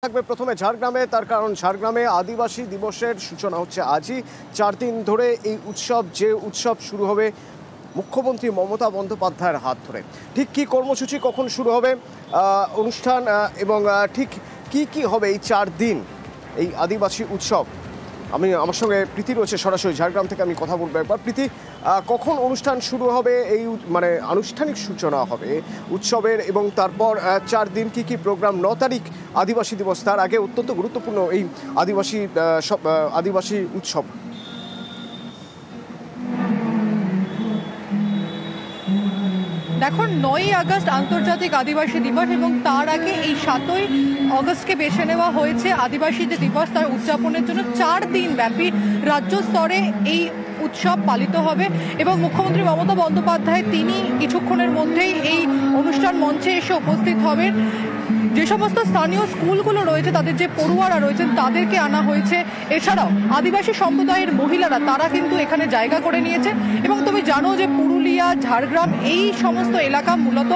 থাকবে প্রথমে ঝাড়গ্রামে, তার কারণ ঝাড়গ্রামে আদিবাসী দিবসের সূচনা হচ্ছে আজই। 4 দিন ধরে এই উৎসব শুরু হবে মুখ্যমন্ত্রী মমতা বন্দ্যোপাধ্যায়ের হাত ধরে। ঠিক কি কর্মসূচি, কখন শুরু হবে অনুষ্ঠান এবং ঠিক কি হবে এই 4 দিন এই আদিবাসী উৎসব, আমার সঙ্গে প্রীতি রয়েছে সরাসরি ঝাড়গ্রাম থেকে। আমি কথা বলবো একবার। প্রীতি, কখন অনুষ্ঠান শুরু হবে, এই মানে আনুষ্ঠানিক সূচনা হবে উৎসবের, এবং তারপর 4 দিন কি প্রোগ্রাম? 9 তারিখ আদিবাসী দিবস, তার আগে অত্যন্ত গুরুত্বপূর্ণ এই আদিবাসী উৎসব। দেখো, 9ই আগস্ট আন্তর্জাতিক আদিবাসী দিবস এবং তার আগে এই 7ই অগস্টকে বেছে নেওয়া হয়েছে আদিবাসীদের দিবস তার উদযাপনের জন্য। 4 দিন ব্যাপী রাজ্য স্তরে এই উৎসব পালিত হবে এবং মুখ্যমন্ত্রী মমতা বন্দ্যোপাধ্যায় তিনি কিছুক্ষণের মধ্যেই এই অনুষ্ঠান মঞ্চে এসে উপস্থিত হবেন। যে সমস্ত স্থানীয় স্কুলগুলো রয়েছে, তাদের যে পড়ুয়ারা রয়েছেন তাদেরকে আনা হয়েছে। এছাড়াও আদিবাসী সম্প্রদায়ের মহিলারা তারা কিন্তু এখানে জায়গা করে নিয়েছে এবং তুমি জানো যে পুরুলিয়া, ঝাড়গ্রাম এই সমস্ত এলাকা মূলত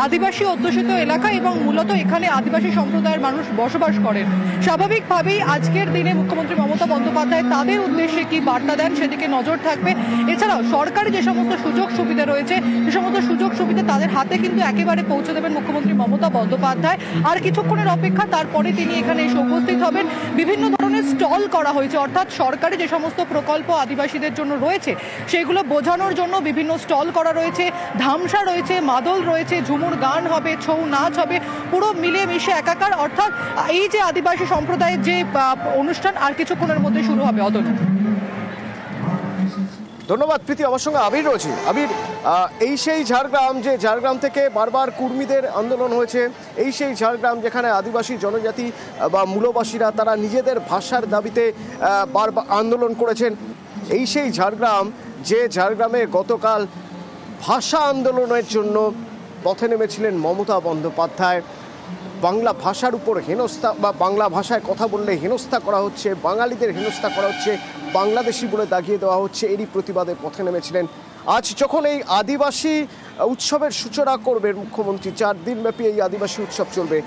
আদিবাসী অধ্যুষিত এলাকা এবং মূলত এখানে আদিবাসী সম্প্রদায়ের মানুষ বসবাস করেন। স্বাভাবিকভাবেই আজকের দিনে মুখ্যমন্ত্রী মমতা বন্দ্যোপাধ্যায় তাদের উদ্দেশ্যে কি বার্তা দেন সেদিকে নজর থাকবে। এছাড়াও সরকারি যে সমস্ত সুযোগ সুবিধা রয়েছে, সে সমস্ত সুযোগ সুবিধা তাদের হাতে কিন্তু একেবারে পৌঁছে দেবেন মুখ্যমন্ত্রী মমতা বন্দ্যোপাধ্যায়। আর কিছুক্ষণের অপেক্ষা, তারপরে তিনি এখানে এসে উপস্থিত হবেন। বিভিন্ন ধরনের স্টল করা হয়েছে, অর্থাৎ সরকারি যে সমস্ত প্রকল্প আদিবাসীদের জন্য রয়েছে সেগুলো বোঝানোর জন্য বিভিন্ন স্টল করা রয়েছে। ধামসা রয়েছে, মাদল রয়েছে, ঝুমুর গান হবে, ছৌ নাচ হবে, পুরো মিলেমিশে একাকার। অর্থাৎ এই যে আদিবাসী সম্প্রদায়ের যে অনুষ্ঠান আর কিছুক্ষণের মধ্যে শুরু হবে। অদন্য ধন্যবাদ প্রীতি। আমার সঙ্গে আবির রয়েছে। আবির, এই সেই ঝাড়গ্রাম যে ঝাড়গ্রাম থেকে বারবার কুর্মীদের আন্দোলন হয়েছে, এই সেই ঝাড়গ্রাম যেখানে আদিবাসী জনজাতি বা মূলবাসীরা তারা নিজেদের ভাষার দাবিতে বারবার আন্দোলন করেছেন। এই সেই ঝাড়গ্রাম যে ঝাড়গ্রামে গতকাল ভাষা আন্দোলনের জন্য পথে নেমেছিলেন মমতা বন্দ্যোপাধ্যায়। বাংলা ভাষার উপর হেনস্থা বা বাংলা ভাষায় কথা বললে হেনস্থা করা হচ্ছে, বাঙালিদের হেনস্থা করা হচ্ছে, বাংলাদেশি বলে দাগিয়ে দেওয়া হচ্ছে, এরই প্রতিবাদে পথে নেমেছিলেন। আজ যখন এই আদিবাসী উৎসবের সূচনা করবেন মুখ্যমন্ত্রী, 4 দিনব্যাপী এই আদিবাসী উৎসব চলবে,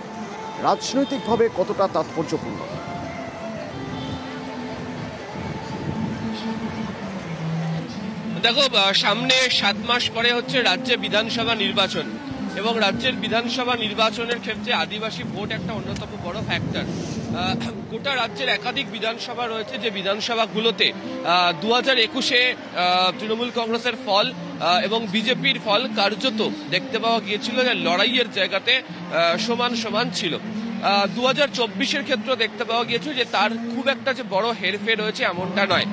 রাজনৈতিকভাবে কতটা তাৎপর্যপূর্ণ? দেখো, সামনে 7 মাস পরে হচ্ছে রাজ্যে বিধানসভা নির্বাচন এবং রাজ্যের বিধানসভা নির্বাচনের ক্ষেত্রে আদিবাসী ভোট একটা অন্যতম বড় ফ্যাক্টর। গোটা রাজ্যের একাধিক বিধানসভা রয়েছে যে বিধানসভাগুলোতে 2021-এ তৃণমূল কংগ্রেসের ফল এবং বিজেপির ফল কার্যত দেখতে পাওয়া গিয়েছিল যে লড়াইয়ের জায়গাতে সমান সমান ছিল। 2024-এর ক্ষেত্রে দেখতে পাওয়া গিয়েছিল যে তার খুব একটা যে বড় হেরফের রয়েছে এমনটা নয়।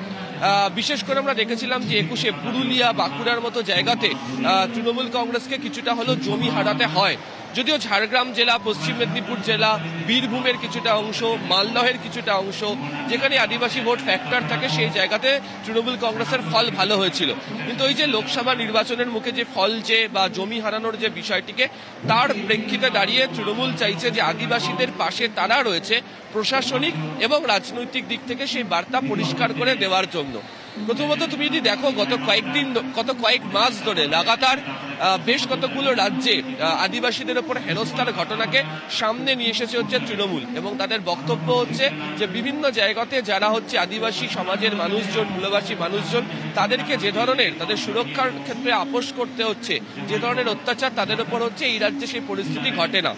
বিশেষ করে আমরা দেখেছিলাম যে 21-এ পুরুলিয়া, বাঁকুড়ার মতো জায়গাতে তৃণমূল কংগ্রেসকে কিছুটা হলেও জমি হারাতে হয়। যদিও ঝাড়গ্রাম জেলা, পশ্চিম মেদিনীপুর জেলা, বীরভূমের কিছুটা অংশ, মালদহের কিছুটা অংশ যেখানে আদিবাসী ভোট ফ্যাক্টর থাকে, সেই জায়গাতে তৃণমূল কংগ্রেসের ফল ভালো হয়েছিল। কিন্তু ওই যে লোকসভা নির্বাচনের মুখে যে ফল যে বা জমি হারানোর যে বিষয়টিকে, তার প্রেক্ষিতে দাঁড়িয়ে তৃণমূল চাইছে যে আদিবাসীদের পাশে তারা রয়েছে প্রশাসনিক এবং রাজনৈতিক দিক থেকে সেই বার্তা পরিষ্কার করে দেওয়ার জন্য। প্রথমত তুমি যদি দেখো, গত কয়েক মাস ধরে লাগাতার বেশ কতগুলো রাজ্যে আদিবাসীদের ওপর হেনস্থার ঘটনাকে সামনে নিয়ে এসেছে হচ্ছে তৃণমূল, এবং তাদের বক্তব্য হচ্ছে যে বিভিন্ন জায়গাতে যারা হচ্ছে আদিবাসী সমাজের মানুষজন, মূলবাসী মানুষজন, তাদেরকে যে ধরনের তাদের সুরক্ষার ক্ষেত্রে আপোষ করতে হচ্ছে, যে ধরনের অত্যাচার তাদের ওপর হচ্ছে, এই রাজ্যে সেই পরিস্থিতি ঘটে না।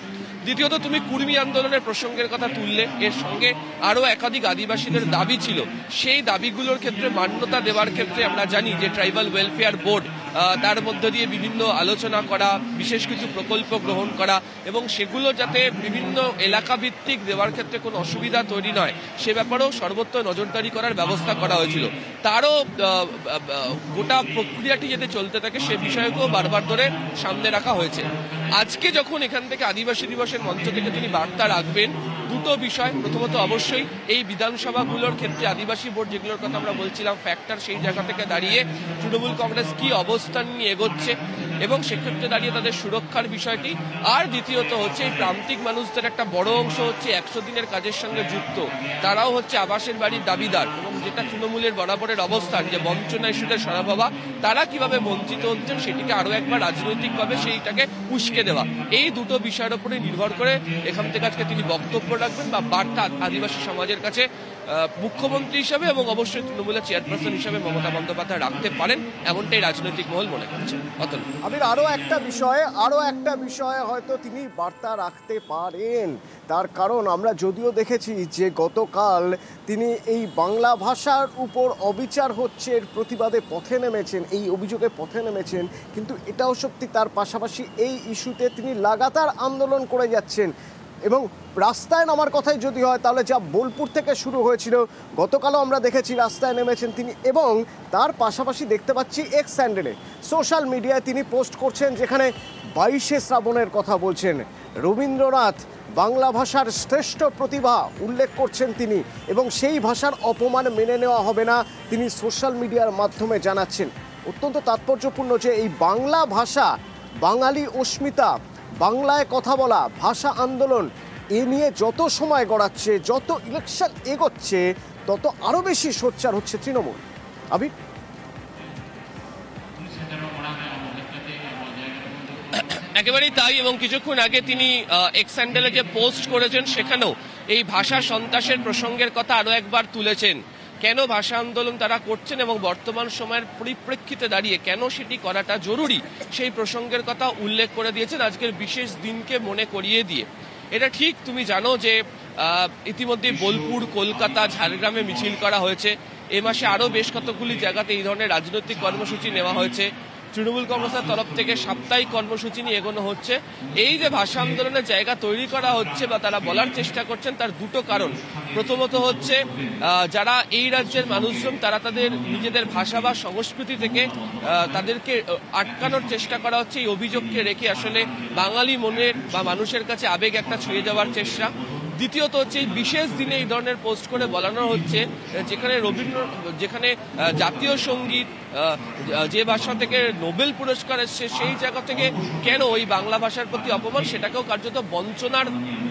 দ্বিতীয়ত তুমি কুর্মী আন্দোলনের প্রসঙ্গের কথা তুললে, এর সঙ্গে আরো একাধিক আদিবাসীদের দাবি ছিল। সেই দাবিগুলোর ক্ষেত্রে মান্যতা দেওয়ার ক্ষেত্রে আমরা জানি যে ট্রাইবাল ওয়েলফেয়ার বোর্ড, তার মধ্য দিয়ে বিভিন্ন আলোচনা করা, বিশেষ কিছু প্রকল্প গ্রহণ করা এবং সেগুলো যাতে বিভিন্ন এলাকা ভিত্তিক দেওয়ার ক্ষেত্রে কোনো অসুবিধা তৈরি নয়, সে ব্যাপারেও সর্বত্র নজরদারি করার ব্যবস্থা করা হয়েছিল। তারও গোটা প্রক্রিয়াটি যাতে চলতে থাকে সে বিষয়কেও বারবার ধরে সামনে রাখা হয়েছে। আজকে যখন এখান থেকে আদিবাসী দিবসের মঞ্চ থেকে তিনি বার্তা রাখবেন, দুটো বিষয়। প্রথমত অবশ্যই এই বিধানসভাগুলোর ক্ষেত্রে আদিবাসী ভোট যেগুলোর কথা আমরা বলছিলাম ফ্যাক্টর, সেই জায়গা থেকে দাঁড়িয়ে তৃণমূল কংগ্রেস কি অবস্থান নিয়ে এগোচ্ছে এবং সেক্ষেত্রে দাঁড়িয়ে তাদের সুরক্ষার বিষয়টি। আর দ্বিতীয়ত হচ্ছে এই প্রান্তিক মানুষদের একটা বড় অংশ হচ্ছে 100 দিনের কাজের সঙ্গে যুক্ত, তারাও হচ্ছে আবাসের বাড়ির দাবিদার, এবং যেটা তৃণমূলের বরাবরের অবস্থান যে বঞ্চনা ইস্যুতে সরব হওয়া, তারা কিভাবে বঞ্চিত হচ্ছেন সেটিকে আরো একবার রাজনৈতিকভাবে সেইটাকে উস্কে দেওয়া। এই দুটো বিষয়ের উপরে নির্ভর করে এখান থেকে আজকে তিনি বক্তব্য রাখবেন বা বার্তা আদিবাসী সমাজের কাছে মুখ্যমন্ত্রী হিসাবে এবং অবশ্যই তৃণমূলের চেয়ারপারসন হিসাবে মমতা বন্দ্যোপাধ্যায় রাখতে পারেন, এমনটাই রাজনৈতিক মহল মনে করছে। অতল আবির, আরো একটা বিষয়ে হয়তো তিনি বার্তা রাখতে পারেন। তার কারণ আমরা যদিও দেখেছি যে গতকাল তিনি এই বাংলা ভাষার উপর অবিচার হচ্ছে এর প্রতিবাদে পথে নেমেছেন, এই অভিযোগে পথে নেমেছেন, কিন্তু এটাও সত্যি তার পাশাপাশি এই ইস্যুতে তিনি লাগাতার আন্দোলন করে যাচ্ছেন। এবং রাস্তায় নামার কথাই যদি হয় তাহলে যা বোলপুর থেকে শুরু হয়েছিল, গতকালও আমরা দেখেছি রাস্তায় নেমেছেন তিনি। এবং তার পাশাপাশি দেখতে পাচ্ছি এক্স হ্যান্ডেলে সোশ্যাল মিডিয়ায় তিনি পোস্ট করছেন, যেখানে 22শে শ্রাবণের কথা বলছেন, রবীন্দ্রনাথ বাংলা ভাষার শ্রেষ্ঠ প্রতিভা উল্লেখ করছেন তিনি, এবং সেই ভাষার অপমান মেনে নেওয়া হবে না তিনি সোশ্যাল মিডিয়ার মাধ্যমে জানাচ্ছেন। অত্যন্ত তাৎপর্যপূর্ণ যে এই বাংলা ভাষা, বাঙালি অস্মিতা, বাংলায় কথা বলা, ভাষা আন্দোলন এ নিয়ে যত সময় গড়াচ্ছে, যত ইলেকশন এগোচ্ছে, তত আরো বেশি সোচ্চার হচ্ছে তৃণমূল। আবির, একেবারেই তাই। এবং কিছুক্ষণ আগে তিনি এক্স হ্যান্ডেলে যে পোস্ট করেছেন সেখানেও এই ভাষা সন্ত্রাসের প্রসঙ্গের কথা আরো একবার তুলেছেন। কেন ভাষা আন্দোলন তারা করছেন এবং বর্তমান সময়ের পরিপ্রেক্ষিতে দাঁড়িয়ে কেন সেটি করাটা জরুরি, সেই প্রসঙ্গের কথা উল্লেখ করে দিয়েছেন আজকের বিশেষ দিনকে মনে করিয়ে দিয়ে। এটা ঠিক, তুমি জানো যে ইতিমধ্যে বোলপুর, কলকাতা, ঝাড়গ্রামে মিছিল করা হয়েছে। এ মাসে আরও বেশ কতগুলি জায়গাতে এই ধরনের রাজনৈতিক কর্মসূচি নেওয়া হয়েছে। তৃণমূল কংগ্রেসের তরফ থেকে সাপ্তাহিক কর্মসূচি নিয়ে এগোনো হচ্ছে। এই যে ভাষা আন্দোলনের জায়গা তৈরি করা হচ্ছে বা তারা বলার চেষ্টা করছেন, তার দুটো কারণ। প্রথমত হচ্ছে যারা এই রাজ্যের মানুষজন তারা তাদের নিজেদের ভাষা বা সংস্কৃতি থেকে তাদেরকে আটকানোর চেষ্টা করা হচ্ছে, এই অভিযোগকে রেখে আসলে বাঙালি মনের বা মানুষের কাছে আবেগ একটা ছুঁয়ে যাওয়ার চেষ্টা। দ্বিতীয়ত হচ্ছে এই বিশেষ দিনে এই ধরনের পোস্ট করে বলানো হচ্ছে যেখানে জাতীয় সঙ্গীত, যে ভাষা থেকে নোবেল পুরস্কার এসছে, সেই জায়গা থেকে কেন ওই বাংলা ভাষার প্রতি অপমান, সেটাকেও কার্যত বঞ্চনার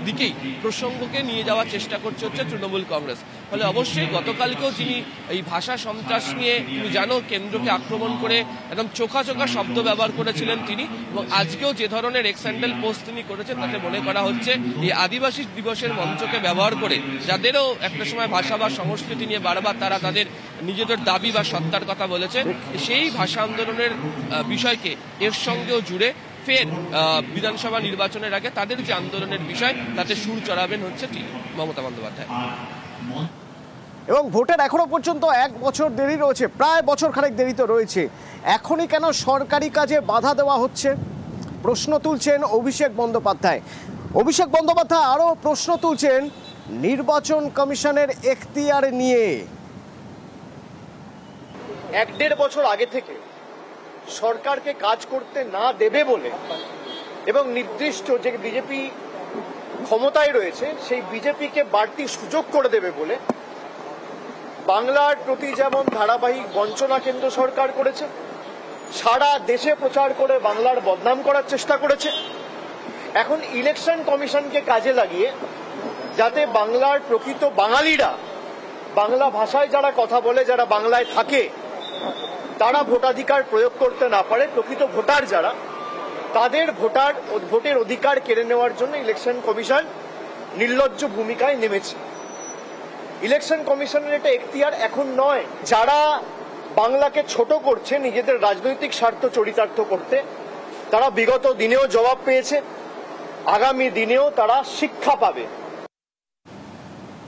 দিকেই প্রসঙ্গকে নিয়ে যাওয়ার চেষ্টা করছে তৃণমূল কংগ্রেস। ফলে অবশ্যই গতকালকেও তিনি এই ভাষা সন্ত্রাস নিয়ে, তুমি জানো, কেন্দ্রকে আক্রমণ করে একদম চোখা শব্দ ব্যবহার করেছিলেন তিনি। এবং আজকেও যে ধরনের এক্স হ্যান্ডেল পোস্ট তিনি করেছেন তাতে মনে করা হচ্ছে এই আদিবাসী দিবসের মঞ্চকে ব্যবহার করে, যাদেরও একটা সময় ভাষা বা সংস্কৃতি নিয়ে বারবার তারা তাদের নিজেদের দাবি বা সত্তার কথা বলেছেন, সেই ভাষা আন্দোলনের বিষয়কে এর সঙ্গেও জুড়ে ফের বিধানসভা নির্বাচনের আগে তাদের যে আন্দোলনের বিষয় তাতে সুর চড়াবেন হচ্ছে মমতা বন্দ্যোপাধ্যায়। এবং ভোটের এখনো পর্যন্ত 1 বছর দেরি রয়েছে, প্রায় বছর খানেক দেরি তো রয়েছে। এখনই কেন সরকারি কাজে বাধা দেওয়া হচ্ছে, প্রশ্ন তুলছেন অভিষেক বন্দ্যোপাধ্যায়। অভিষেক বন্দ্যোপাধ্যায় আরও প্রশ্ন তুলছেন নির্বাচন কমিশনের এখতিয়ার নিয়ে। 1-1.5 বছর আগে থেকে সরকারকে কাজ করতে না দেবে বলে এবং নির্দিষ্ট যে বিজেপি ক্ষমতায় রয়েছে সেই বিজেপিকে বাড়তি সুযোগ করে দেবে বলে বাংলার প্রতি যেমন ধারাবাহিক বঞ্চনা কেন্দ্র সরকার করেছে, সারা দেশে প্রচার করে বাংলার বদনাম করার চেষ্টা করেছে। এখন ইলেকশন কমিশনকে কাজে লাগিয়ে যাতে বাংলার প্রকৃত বাঙালিরা, বাংলা ভাষায় যারা কথা বলে, যারা বাংলায় থাকে, তারা ভোটাধিকার প্রয়োগ করতে না পারে, প্রকৃত ভোটার যারা, তাদের ভোটের অধিকার কেড়ে নেওয়ার জন্য ইলেকশন কমিশন নির্লজ্জ ভূমিকায় নেমেছে। ইলেকশন কমিশনের এটা এখতিয়ার এখন নয়। যারা বাংলাকে ছোট করছে নিজেদের রাজনৈতিক স্বার্থ চরিতার্থ করতে, তারা বিগত দিনেও জবাব পেয়েছে, আগামী দিনেও তারা শিক্ষা পাবে।